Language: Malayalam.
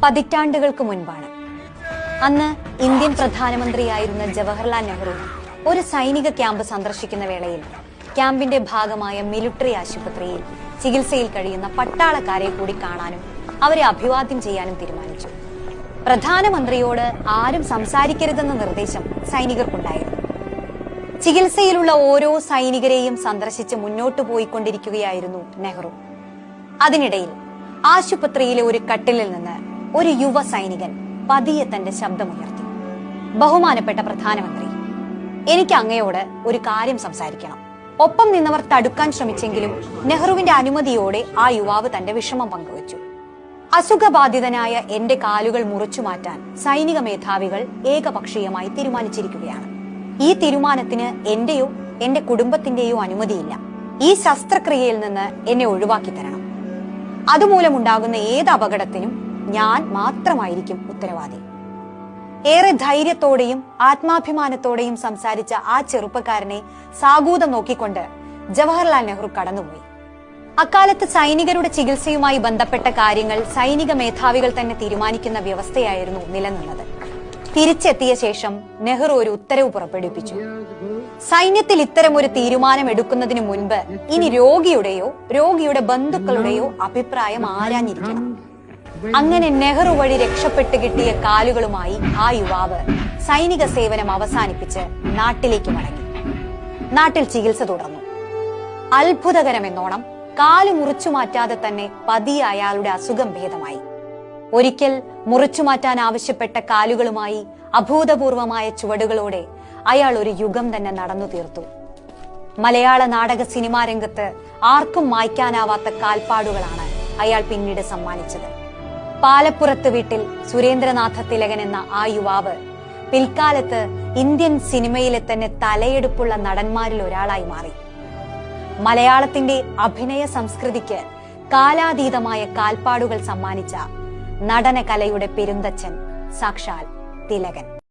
പതിറ്റാണ്ടുകൾക്ക് മുൻപാണ്. അന്ന് ഇന്ത്യൻ പ്രധാനമന്ത്രിയായിരുന്ന ജവഹർലാൽ നെഹ്റു ഒരു സൈനിക ക്യാമ്പ് സന്ദർശിക്കുന്ന വേളയിൽ ക്യാമ്പിന്റെ ഭാഗമായ മിലിറ്ററി ആശുപത്രിയിൽ ചികിത്സയിൽ കഴിയുന്ന പട്ടാളക്കാരെ കൂടി കാണാനും അവരെ അഭിവാദ്യം ചെയ്യാനും തീരുമാനിച്ചു. പ്രധാനമന്ത്രിയോട് ആരും സംസാരിക്കരുതെന്ന നിർദ്ദേശം സൈനികർക്കുണ്ടായിരുന്നു. ചികിത്സയിലുള്ള ഓരോ സൈനികരെയും സന്ദർശിച്ച് മുന്നോട്ടു പോയിക്കൊണ്ടിരിക്കുകയായിരുന്നു നെഹ്റു. അതിനിടയിൽ ആശുപത്രിയിലെ ഒരു കട്ടിലിൽ നിന്ന് ഒരു യുവ സൈനികൻ പതിയെ തന്റെ ശബ്ദമുയർത്തി. ബഹുമാനപ്പെട്ട പ്രധാനമന്ത്രി, എനിക്ക് അങ്ങയോട് ഒരു കാര്യം സംസാരിക്കണം. ഒപ്പം നിന്നവർ തടുക്കാൻ ശ്രമിച്ചെങ്കിലും നെഹ്റുവിന്റെ അനുമതിയോടെ ആ യുവാവ് തന്റെ വിഷമം പങ്കുവച്ചു. അസുഖബാധിതനായ എന്റെ കാലുകൾ മുറിച്ചു മാറ്റാൻ സൈനിക മേധാവികൾ ഏകപക്ഷീയമായി തീരുമാനിച്ചിരിക്കുകയാണ്. ഈ തീരുമാനത്തിന് എന്റെയോ എന്റെ കുടുംബത്തിന്റെയോ അനുമതിയില്ല. ഈ ശസ്ത്രക്രിയയിൽ നിന്ന് എന്നെ ഒഴിവാക്കി തരണം. അതുമൂലമുണ്ടാകുന്ന ഏത് അപകടത്തിനും ഞാൻ മാത്രമായിരിക്കും ഉത്തരവാദി. ഏറെ ധൈര്യത്തോടെയും ആത്മാഭിമാനത്തോടെയും സംസാരിച്ച ആ ചെറുപ്പക്കാരനെ സാഗൂതം നോക്കിക്കൊണ്ട് ജവഹർലാൽ നെഹ്റു കടന്നുപോയി. അക്കാലത്ത് സൈനികരുടെ ചികിത്സയുമായി ബന്ധപ്പെട്ട കാര്യങ്ങൾ സൈനിക മേധാവികൾ തന്നെ തീരുമാനിക്കുന്ന വ്യവസ്ഥയായിരുന്നു നിലനിന്നത്. തിരിച്ചെത്തിയ ശേഷം നെഹ്റു ഒരു ഉത്തരവ് പുറപ്പെടുവിപ്പിച്ചു. സൈന്യത്തിൽ ഇത്തരമൊരു തീരുമാനം എടുക്കുന്നതിന് മുൻപ് ഇനി രോഗിയുടെയോ രോഗിയുടെ ബന്ധുക്കളുടെയോ അഭിപ്രായം ആരാഞ്ഞിരിക്കണം. അങ്ങനെ നെഹ്റു വഴി രക്ഷപ്പെട്ട് കിട്ടിയ കാലുകളുമായി ആ യുവാവ് സൈനിക സേവനം അവസാനിപ്പിച്ച് നാട്ടിലേക്ക് മടങ്ങി. നാട്ടിൽ ചികിത്സ തുടർന്നു. അത്ഭുതകരമെന്നോണം കാല് മുറിച്ചു മാറ്റാതെ തന്നെ പതിയെ അയാളുടെ അസുഖം ഭേദമായി. ഒരിക്കൽ മുറിച്ചു മാറ്റാൻ ആവശ്യപ്പെട്ട കാലുകളുമായി അഭൂതപൂർവമായ ചുവടുകളോടെ അയാൾ ഒരു യുഗം തന്നെ നടന്നു തീർത്തു. മലയാള നാടക സിനിമാ രംഗത്ത് ആർക്കും മായ്ക്കാനാവാത്ത കാൽപ്പാടുകളാണ് അയാൾ പിന്നീട് സമ്മാനിച്ചത്. പാലപ്പുറത്ത് വീട്ടിൽ സുരേന്ദ്രനാഥ തിലകൻ എന്ന ആ യുവാവ് പിൽക്കാലത്ത് ഇന്ത്യൻ സിനിമയിലെ തന്നെ തലയെടുപ്പുള്ള നടന്മാരിൽ ഒരാളായി മാറി. മലയാളത്തിന്റെ അഭിനയ സംസ്കൃതിക്ക് കാലാതീതമായ കാൽപ്പാടുകൾ സമ്മാനിച്ച നടന കലയുടെ പെരുന്തച്ഛൻ സാക്ഷാൽ തിലകൻ.